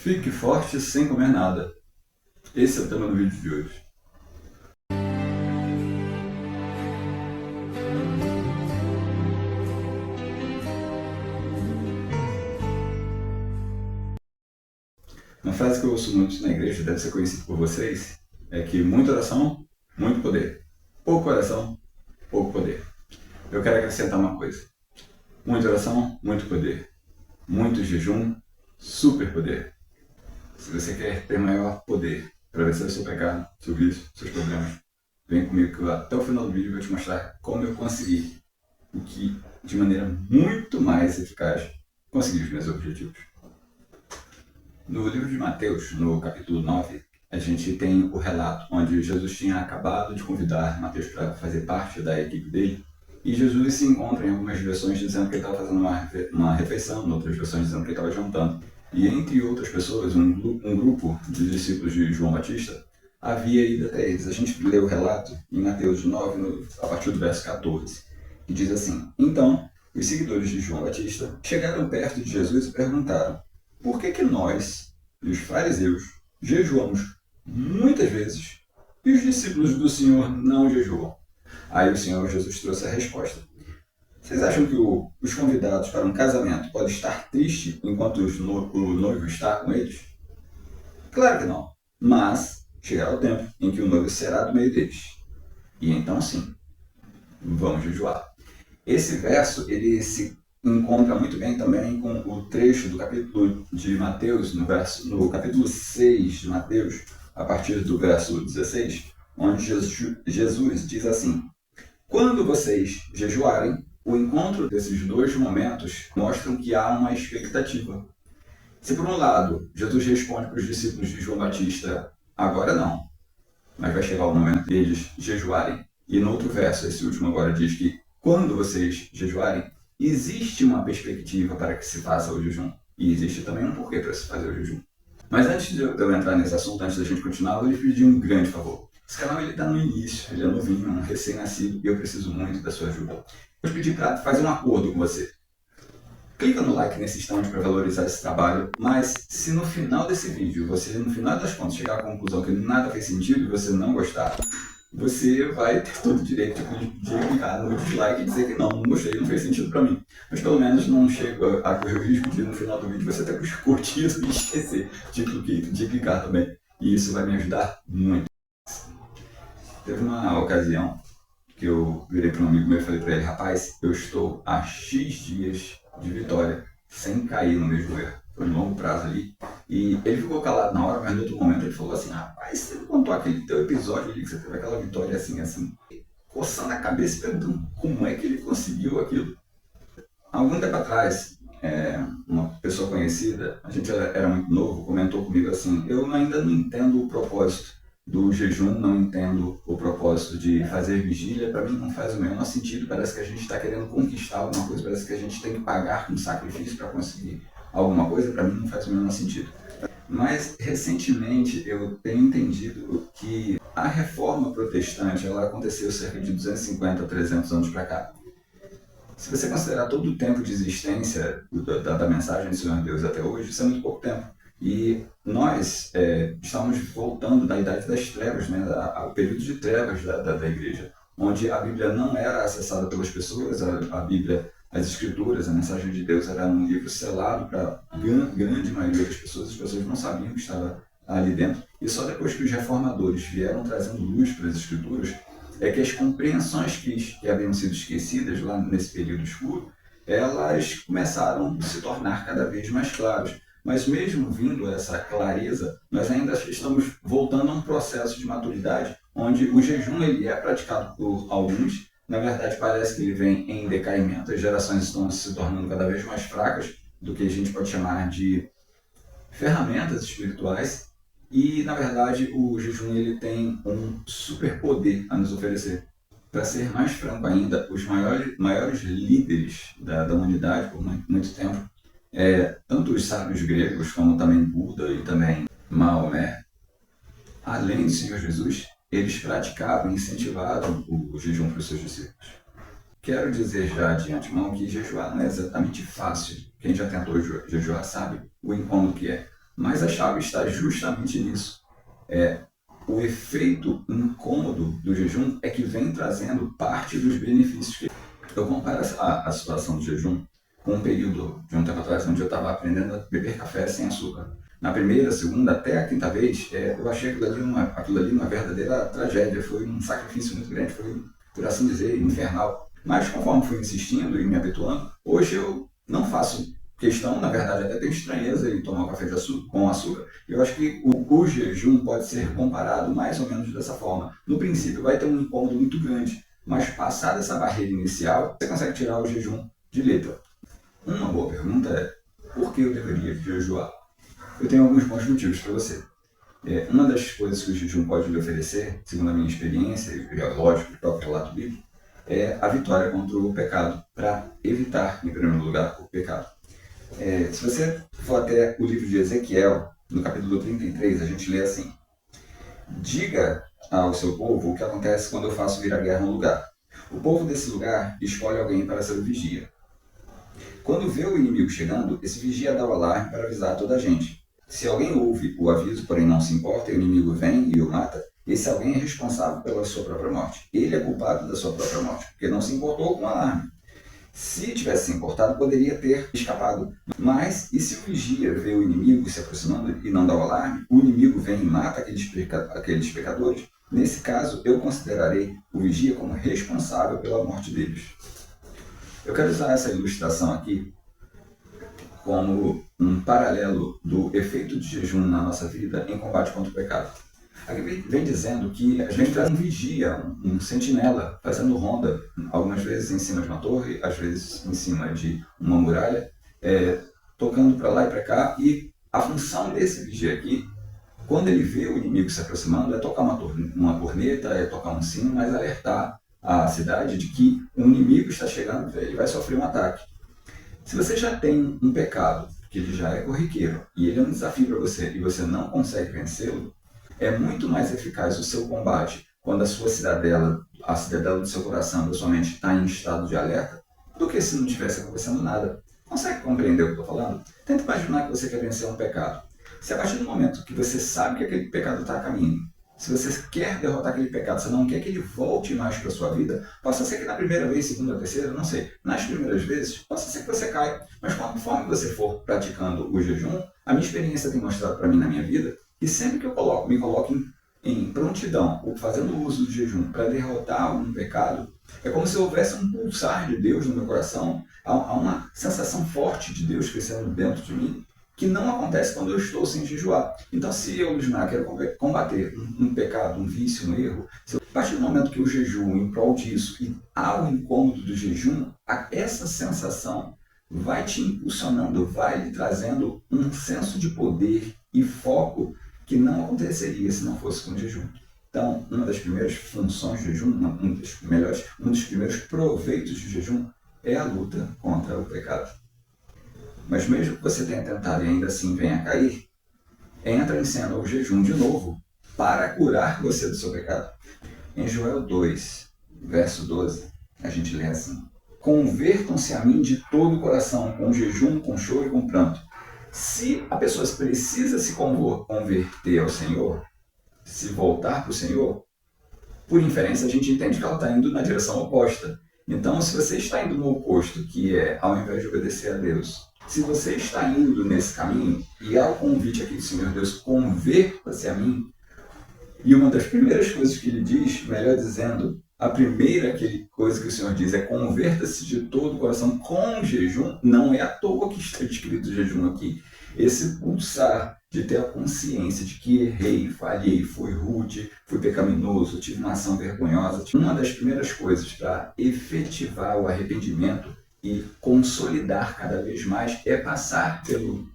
Fique forte sem comer nada. Esse é o tema do vídeo de hoje. Uma frase que eu ouço muito na igreja, deve ser conhecida por vocês, é que muita oração, muito poder. Pouca oração, pouco poder. Eu quero acrescentar uma coisa. Muita oração, muito poder. Muito jejum, super poder. Se você quer ter maior poder para vencer o seu pecado, seu vício, seus problemas, vem comigo que eu, até o final do vídeo eu vou te mostrar como eu consegui o que, de maneira muito mais eficaz, consegui os meus objetivos. No livro de Mateus, no capítulo 9, a gente tem o relato onde Jesus tinha acabado de convidar Mateus para fazer parte da equipe dele, e Jesus se encontra em algumas versões dizendo que ele estava fazendo uma refeição, em outras versões dizendo que ele estava jantando. E entre outras pessoas, um grupo de discípulos de João Batista havia ido até eles. A gente lê o relato em Mateus 9, a partir do verso 14, que diz assim: Então, os seguidores de João Batista chegaram perto de Jesus e perguntaram: por que nós e os fariseus jejuamos muitas vezes e os discípulos do Senhor não jejuam? Aí o Senhor Jesus trouxe a resposta. Vocês acham que os convidados para um casamento podem estar tristes enquanto o noivo está com eles? Claro que não. Mas chegará o tempo em que o noivo será do meio deles. E então sim, vamos jejuar. Esse verso, ele se encontra muito bem também com o trecho do capítulo de Mateus, no capítulo 6 de Mateus, a partir do verso 16, onde Jesus diz assim: quando vocês jejuarem, o encontro desses dois momentos mostram que há uma expectativa. Se por um lado, Jesus responde para os discípulos de João Batista: agora não, mas vai chegar o momento deles jejuarem. E no outro verso, esse último agora diz que quando vocês jejuarem, existe uma perspectiva para que se faça o jejum. E existe também um porquê para se fazer o jejum. Mas antes de eu entrar nesse assunto, antes da gente continuar, eu vou lhe pedir um grande favor. Esse canal está no início, ele é novinho, um recém-nascido, e eu preciso muito da sua ajuda. Vou te pedir para fazer um acordo com você. Clica no like nesse instante para valorizar esse trabalho, mas se no final desse vídeo, você no final das contas chegar à conclusão que nada fez sentido e você não gostar, você vai ter todo o direito de clicar no dislike e dizer que não gostei, não fez sentido para mim. Mas pelo menos não chega a correr o risco de no final do vídeo você ter curtido e esquecer de clicar também. E isso vai me ajudar muito. Teve uma ocasião que eu virei para um amigo meu e falei para ele: rapaz, eu estou há X dias de vitória sem cair no mesmo erro. Foi um longo prazo ali. E ele ficou calado na hora, mas no outro momento ele falou assim: rapaz, você não contou aquele teu episódio ali que você teve aquela vitória assim, assim. Coçando a cabeça e perguntando como é que ele conseguiu aquilo. Algum tempo atrás, uma pessoa conhecida, a gente era muito novo, comentou comigo assim: eu ainda não entendo o propósito do jejum, não entendo o propósito de fazer vigília, para mim não faz o menor sentido, parece que a gente está querendo conquistar alguma coisa, parece que a gente tem que pagar com sacrifício para conseguir alguma coisa, para mim não faz o menor sentido. Mas recentemente eu tenho entendido que a reforma protestante ela aconteceu cerca de 250 a 300 anos para cá. Se você considerar todo o tempo de existência da mensagem do Senhor Deus até hoje, isso é muito pouco tempo. E nós estamos voltando da Idade das Trevas, né, ao período de trevas da igreja, onde a Bíblia não era acessada pelas pessoas, a Bíblia, as Escrituras, a mensagem de Deus era um livro selado para a grande maioria das pessoas, as pessoas não sabiam que estava ali dentro. E só depois que os reformadores vieram trazendo luz para as Escrituras, é que as compreensões que haviam sido esquecidas lá nesse período escuro, elas começaram a se tornar cada vez mais claras. Mas mesmo vindo essa clareza, nós ainda estamos voltando a um processo de maturidade, onde o jejum ele é praticado por alguns, na verdade parece que ele vem em decaimento, as gerações estão se tornando cada vez mais fracas do que a gente pode chamar de ferramentas espirituais, e na verdade o jejum ele tem um super poder a nos oferecer. Para ser mais franco ainda, os maiores líderes da humanidade por muito tempo, tanto os sábios gregos como também Buda e também Maomé, além do Senhor Jesus, eles praticavam e incentivavam o jejum para os seus discípulos. Quero dizer já de antemão que jejuar não é exatamente fácil. Quem já tentou jejuar sabe o incômodo que é. Mas a chave está justamente nisso. O efeito incômodo do jejum é que vem trazendo parte dos benefícios que eu comparo a situação do jejum com um período de um tempo atrás onde eu estava aprendendo a beber café sem açúcar. Na primeira, segunda, até a quinta vez, eu achei aquilo ali uma verdadeira tragédia. Foi um sacrifício muito grande, foi, por assim dizer, infernal. Mas conforme fui insistindo e me habituando, hoje eu não faço questão, na verdade até tenho estranheza em tomar café com açúcar. Eu acho que o jejum pode ser comparado mais ou menos dessa forma. No princípio vai ter um incômodo muito grande, mas passada essa barreira inicial, você consegue tirar o jejum de letra. Uma boa pergunta é, por que eu deveria jejuar? Eu tenho alguns bons motivos para você. Uma das coisas que o jejum pode lhe oferecer, segundo a minha experiência, e lógico, o próprio relato bíblico, é a vitória contra o pecado, para evitar, em primeiro lugar, o pecado. Se você for até o livro de Ezequiel, no capítulo 33, a gente lê assim: diga ao seu povo o que acontece quando eu faço vir a guerra no lugar. O povo desse lugar escolhe alguém para ser o vigia. Quando vê o inimigo chegando, esse vigia dá o alarme para avisar toda a gente. Se alguém ouve o aviso, porém não se importa, e o inimigo vem e o mata, esse alguém é responsável pela sua própria morte. Ele é culpado da sua própria morte, porque não se importou com o alarme. Se tivesse se importado, poderia ter escapado. Mas, e se o vigia vê o inimigo se aproximando e não dá o alarme, o inimigo vem e mata aqueles pecadores? Nesse caso, eu considerarei o vigia como responsável pela morte deles. Eu quero usar essa ilustração aqui como um paralelo do efeito de jejum na nossa vida em combate contra o pecado. Aqui vem dizendo que a gente traz um vigia, um sentinela, fazendo ronda, algumas vezes em cima de uma torre, às vezes em cima de uma muralha, tocando para lá e para cá, e a função desse vigia aqui, quando ele vê o inimigo se aproximando, é tocar uma corneta, é tocar um sino, mas alertar a cidade de que o inimigo está chegando, ele vai sofrer um ataque. Se você já tem um pecado, que ele já é corriqueiro, e ele é um desafio para você, e você não consegue vencê-lo, é muito mais eficaz o seu combate quando a sua cidadela, a cidadela do seu coração, da sua mente, está em estado de alerta, do que se não estivesse acontecendo nada. Consegue compreender o que eu estou falando? Tenta imaginar que você quer vencer um pecado. Se a partir do momento que você sabe que aquele pecado está a caminho, se você quer derrotar aquele pecado, você não quer que ele volte mais para a sua vida, possa ser que na primeira vez, segunda, terceira, não sei, nas primeiras vezes, possa ser que você caia. Mas conforme você for praticando o jejum, a minha experiência tem mostrado para mim na minha vida que sempre que eu me coloco em prontidão, ou fazendo uso do jejum para derrotar algum pecado, é como se houvesse um pulsar de Deus no meu coração, há uma sensação forte de Deus crescendo dentro de mim, que não acontece quando eu estou sem jejuar. Então, se eu, Luismar, quero combater um pecado, um vício, um erro, a partir do momento que eu jejuo em prol disso e há o incômodo do jejum, essa sensação vai te impulsionando, vai lhe trazendo um senso de poder e foco que não aconteceria se não fosse com o jejum. Então, uma das primeiras funções do jejum, um dos primeiros proveitos do jejum é a luta contra o pecado. Mas mesmo que você tenha tentado e ainda assim venha a cair, entra em cena o jejum de novo para curar você do seu pecado. Em Joel 2, verso 12, a gente lê assim: convertam-se a mim de todo o coração, com jejum, com choro e com pranto. Se a pessoa precisa se converter ao Senhor, se voltar para o Senhor, por inferência a gente entende que ela está indo na direção oposta. Então, se você está indo no oposto, que é ao invés de obedecer a Deus, se você está indo nesse caminho, e há o convite aqui do Senhor Deus, converta-se a mim, e uma das primeiras coisas que ele diz, melhor dizendo, a primeira coisa que o Senhor diz é converta-se de todo o coração com jejum, não é à toa que está escrito jejum aqui. Esse pulsar de ter a consciência de que errei, falhei, fui rude, fui pecaminoso, tive uma ação vergonhosa. Uma das primeiras coisas para efetivar o arrependimento e consolidar cada vez mais é passar pelo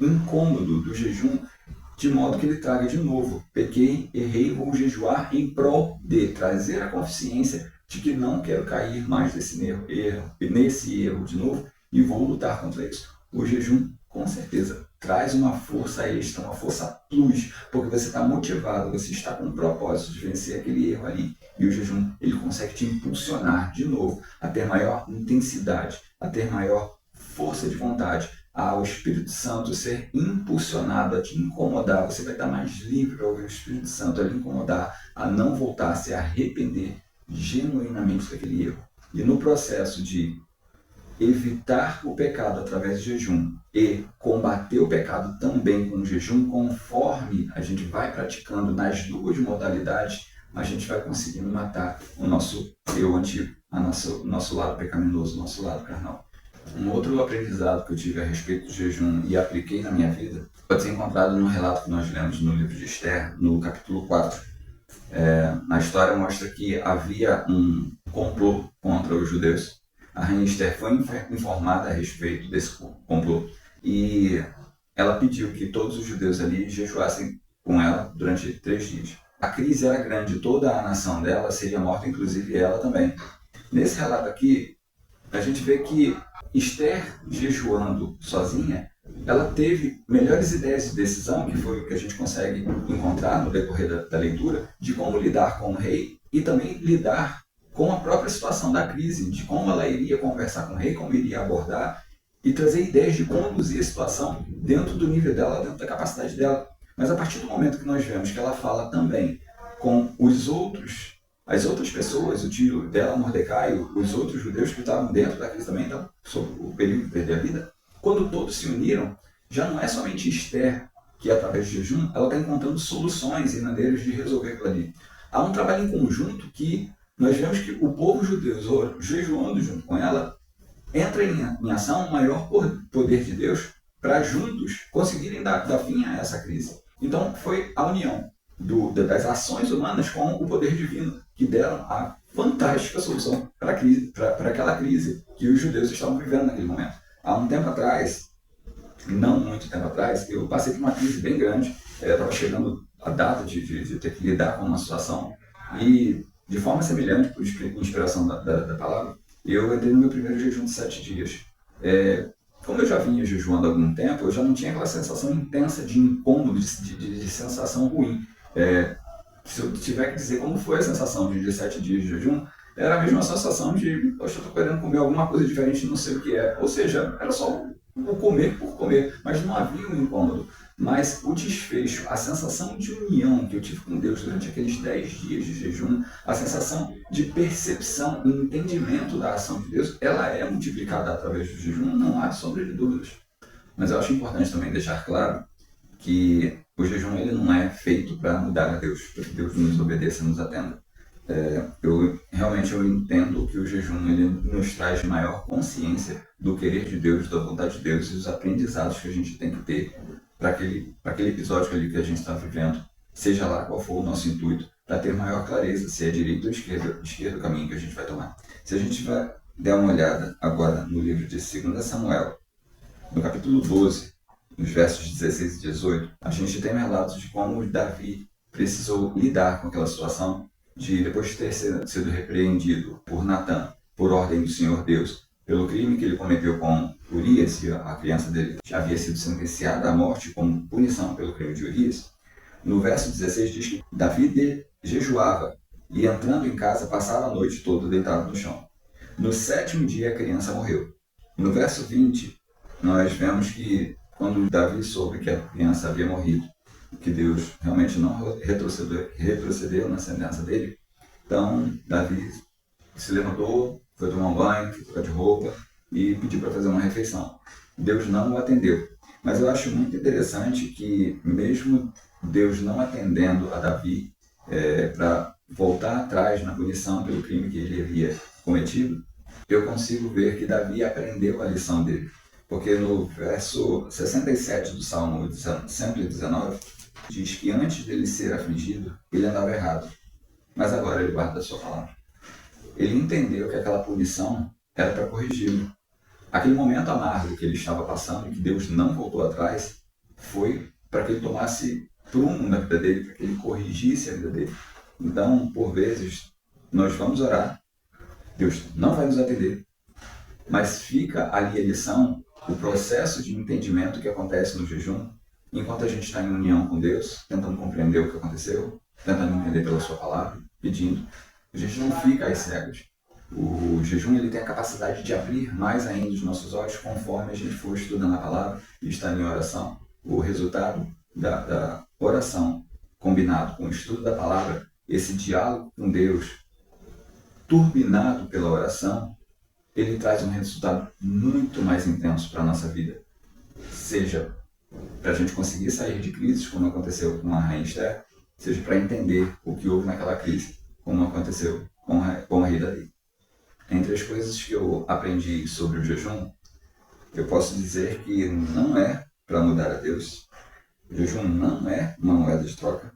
incômodo do jejum, de modo que ele traga de novo: pequei, errei, vou jejuar em prol de trazer a consciência de que não quero cair mais nesse erro de novo e vou lutar contra isso. O jejum, com certeza, traz uma força extra, uma força plus, porque você está motivado, você está com o propósito de vencer aquele erro ali. E o jejum, ele consegue te impulsionar de novo a ter maior intensidade, a ter maior força de vontade, ao Espírito Santo ser impulsionado a te incomodar, você vai estar mais livre para ouvir o Espírito Santo a lhe incomodar, a não voltar a se arrepender genuinamente daquele erro. E no processo de evitar o pecado através de jejum e combater o pecado também com o jejum, conforme a gente vai praticando nas duas modalidades, a gente vai conseguindo matar o nosso eu antigo, o nosso lado pecaminoso, o nosso lado carnal. Um outro aprendizado que eu tive a respeito do jejum e apliquei na minha vida pode ser encontrado no relato que nós lemos no livro de Esther, no capítulo 4. A história mostra que havia um complô contra os judeus. A rainha Esther foi informada a respeito desse complô e ela pediu que todos os judeus ali jejuassem com ela durante 3 dias. A crise era grande, toda a nação dela seria morta, inclusive ela também. Nesse relato aqui, a gente vê que Esther, jejuando sozinha, ela teve melhores ideias de decisão, que foi o que a gente consegue encontrar no decorrer da leitura, de como lidar com o rei e também lidar com a própria situação da crise, de como ela iria conversar com o rei, como iria abordar e trazer ideias de conduzir a situação dentro do nível dela, dentro da capacidade dela. Mas a partir do momento que nós vemos que ela fala também com as outras pessoas, o tio dela, Mordecai, os outros judeus que estavam dentro da crise também, então, sobre o período de perder a vida, quando todos se uniram, já não é somente Esther que, através de jejum, ela está encontrando soluções e maneiras de resolver aquilo ali. Há um trabalho em conjunto que nós vemos que o povo judeu, jejuando junto com ela, entra em ação o maior poder de Deus para juntos conseguirem dar fim a essa crise. Então, foi a união das ações humanas com o poder divino que deram a fantástica solução para aquela crise que os judeus estavam vivendo naquele momento. Há um tempo atrás, não muito tempo atrás, eu passei por uma crise bem grande. Estava chegando a data de ter que lidar com uma situação e, de forma semelhante, por inspiração da palavra, eu entrei no meu primeiro jejum de 7 dias. Como eu já vinha jejuando há algum tempo, eu já não tinha aquela sensação intensa de incômodo, de sensação ruim. Se eu tiver que dizer como foi a sensação de 7 dias de jejum, era a mesma sensação de, poxa, eu estou querendo comer alguma coisa diferente, não sei o que é. Ou seja, era só o comer por comer, mas não havia um incômodo. Mas o desfecho, a sensação de união que eu tive com Deus durante aqueles 10 dias de jejum, a sensação de percepção e entendimento da ação de Deus, ela é multiplicada através do jejum, não há sombra de dúvidas. Mas eu acho importante também deixar claro que o jejum ele não é feito para mudar a Deus, para que Deus nos obedeça e nos atenda. Eu entendo que o jejum ele nos traz maior consciência do querer de Deus, da vontade de Deus e dos aprendizados que a gente tem que ter para aquele episódio ali que a gente está vivendo, seja lá qual for o nosso intuito, para ter maior clareza se é direito ou esquerda o caminho que a gente vai tomar. Se a gente vai dar uma olhada agora no livro de 2 Samuel, no capítulo 12, nos versos 16 e 18, a gente tem relatos de como Davi precisou lidar com aquela situação de, depois de ter sido repreendido por Natã, por ordem do Senhor Deus, pelo crime que ele cometeu com Urias, e a criança dele havia sido sentenciada à morte como punição pelo crime de Urias. No verso 16 diz que Davi jejuava e, entrando em casa, passava a noite toda deitado no chão. No 7º dia, a criança morreu. No verso 20, nós vemos que quando Davi soube que a criança havia morrido, que Deus realmente não retrocedeu na sentença dele, então Davi se levantou, foi tomar um banho, foi trocar de roupa e pediu para fazer uma refeição. Deus não o atendeu. Mas eu acho muito interessante que, mesmo Deus não atendendo a Davi para voltar atrás na punição pelo crime que ele havia cometido, eu consigo ver que Davi aprendeu a lição dele. Porque no verso 67 do Salmo 119, diz que antes dele ser afligido, ele andava errado. Mas agora ele guarda a sua palavra. Ele entendeu que aquela punição era para corrigi-lo. Aquele momento amargo que ele estava passando, e que Deus não voltou atrás, foi para que ele tomasse prumo na vida dele, para que ele corrigisse a vida dele. Então, por vezes, nós vamos orar, Deus não vai nos atender, mas fica ali a lição, o processo de entendimento que acontece no jejum, enquanto a gente está em união com Deus, tentando compreender o que aconteceu, tentando entender pela sua palavra, pedindo, a gente não fica às cegas. O jejum ele tem a capacidade de abrir mais ainda os nossos olhos conforme a gente for estudando a palavra e estar em oração. O resultado da oração combinado com o estudo da palavra, esse diálogo com Deus, turbinado pela oração, ele traz um resultado muito mais intenso para a nossa vida. Seja para a gente conseguir sair de crises, como aconteceu com a rainha Esther, seja para entender o que houve naquela crise, como aconteceu com a rei Davi. Entre as coisas que eu aprendi sobre o jejum, eu posso dizer que não é para mudar a Deus. O jejum não é uma moeda de troca.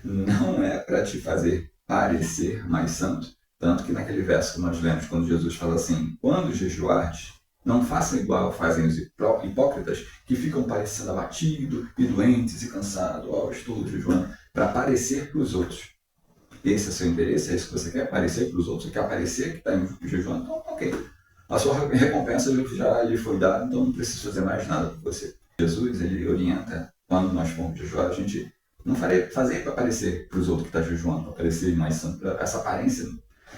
Não é para te fazer parecer mais santo. Tanto que naquele verso que nós lemos, quando Jesus fala assim, quando jejuardes, não façam igual fazem os hipócritas que ficam parecendo abatidos e doentes e cansados. Estou jejuando, para parecer para os outros. Esse é o seu interesse? É isso que você quer? Parecer para os outros? Você quer parecer que está em jejuando? Então, ok. A sua recompensa já lhe foi dada, então não precisa fazer mais nada por você. Jesus, ele orienta, quando nós formos jejuar, a gente não fazer para parecer para os outros que está jejuando, para parecer mais santo. Essa aparência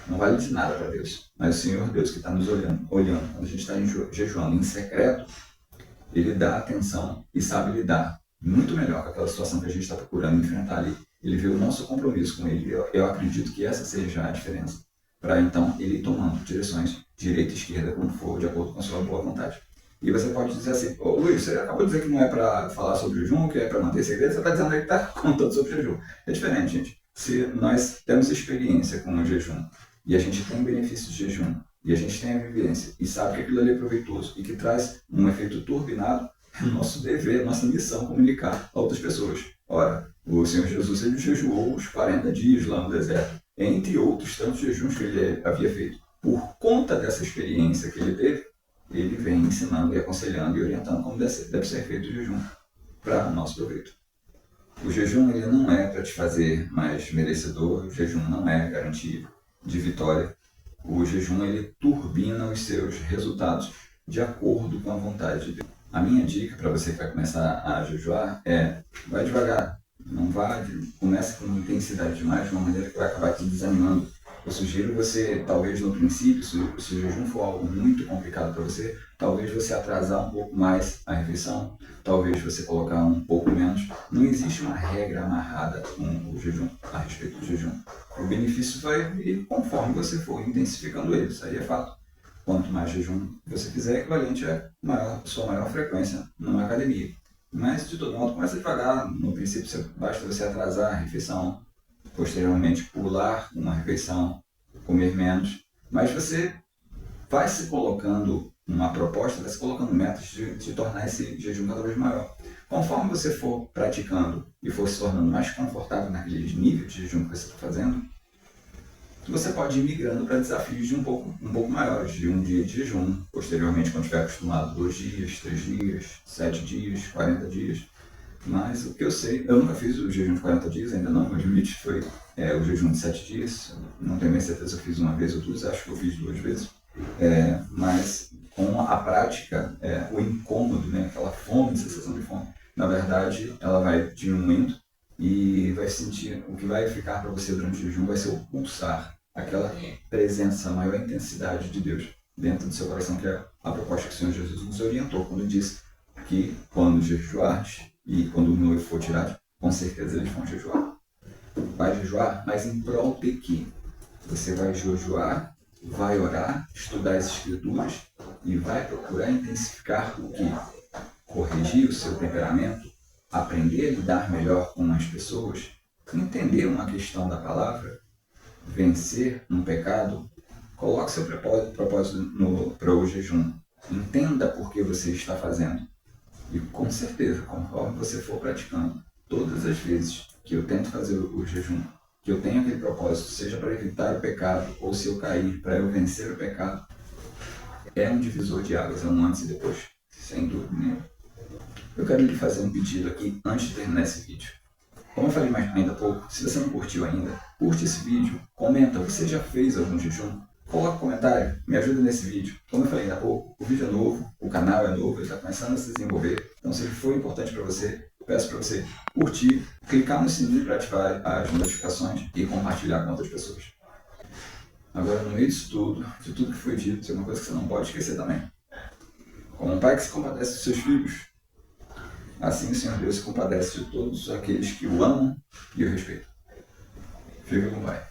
não vale de nada para Deus. Mas o Senhor Deus que está nos olhando. Quando a gente está jejuando em secreto, ele dá atenção e sabe lidar muito melhor com aquela situação que a gente está procurando enfrentar ali. Ele vê o nosso compromisso com ele. Eu acredito que essa seja a diferença. Para então ele ir tomando direções direita e esquerda, como for, de acordo com a sua boa vontade. E você pode dizer assim, Luiz, você acabou de dizer que não é para falar sobre jejum, que é para manter segredo, você está dizendo aí que está contando sobre jejum. É diferente, gente. Se nós temos experiência com o jejum e a gente tem benefícios de jejum, e a gente tem a vivência e sabe que aquilo ali é proveitoso e que traz um efeito turbinado, é nosso dever, nossa missão comunicar a outras pessoas. Ora, o Senhor Jesus ele jejuou os 40 dias lá no deserto, entre outros tantos jejuns que ele havia feito. Por conta dessa experiência que ele teve, ele vem ensinando e aconselhando e orientando como deve ser feito o jejum para o nosso proveito. O jejum ele não é para te fazer mais merecedor, o jejum não é garantia de vitória. O jejum ele turbina os seus resultados de acordo com a vontade de Deus. A minha dica para você que vai começar a jejuar é, vai devagar, não vá, comece com intensidade demais, de uma maneira que vai acabar te desanimando. Eu sugiro você, talvez no princípio, se o jejum for algo muito complicado para você, talvez você atrasar um pouco mais a refeição, talvez você colocar um pouco menos. Não existe uma regra amarrada com o jejum, a respeito do jejum. O benefício vai vir conforme você for intensificando ele, isso aí é fato. Quanto mais jejum você fizer, equivalente a sua maior frequência numa academia. Mas, de todo modo, começa devagar. No princípio, basta você atrasar a refeição, posteriormente pular uma refeição, comer menos. Mas você vai se colocando uma proposta, vai se colocando metas de tornar esse jejum cada vez maior. Conforme você for praticando e for se tornando mais confortável naquele nível de jejum que você está fazendo, você pode ir migrando para desafios de um pouco maiores, de um dia de jejum. Posteriormente, quando estiver acostumado, 2 dias, 3 dias, 7 dias, 40 dias. Mas o que eu sei, eu nunca fiz o jejum de 40 dias, ainda não, meu limite foi o jejum de 7 dias. Não tenho nem certeza se eu fiz uma vez ou duas, acho que eu fiz 2 vezes. Mas com a prática, o incômodo, né, aquela fome, sensação de fome, na verdade, ela vai diminuindo e vai sentir, o que vai ficar para você durante o jejum vai ser o pulsar, aquela presença, a maior intensidade de Deus dentro do seu coração, que é a proposta que o Senhor Jesus nos orientou quando disse que quando jejuardes e quando o noivo for tirado, com certeza eles vão jejuar. Vai jejuar, mas em prol de quê? Você vai jejuar, vai orar, estudar as escrituras e vai procurar intensificar o quê? Corrigir o seu temperamento, aprender a lidar melhor com as pessoas, entender uma questão da palavra, vencer um pecado. Coloque seu propósito para o jejum. Entenda por que você está fazendo. E com certeza, conforme você for praticando, todas as vezes que eu tento fazer o jejum, que eu tenho aquele propósito, seja para evitar o pecado, ou se eu cair, para eu vencer o pecado, é um divisor de águas, é um antes e depois, sem dúvida nenhuma. Eu quero lhe fazer um pedido aqui antes de terminar esse vídeo. Como eu falei ainda há pouco, se você não curtiu ainda, curte esse vídeo, comenta, você já fez algum jejum? Coloca um comentário, me ajuda nesse vídeo. Como eu falei ainda há pouco, o vídeo é novo, o canal é novo, ele está começando a se desenvolver. Então, se ele for importante para você, eu peço para você curtir, clicar no sininho para ativar as notificações e compartilhar com outras pessoas. Agora, no meio disso tudo, de tudo que foi dito, tem uma coisa que você não pode esquecer também. Como um pai que se compadece dos seus filhos, assim o Senhor Deus se compadece de todos aqueles que o amam e o respeitam. Fica com o Pai.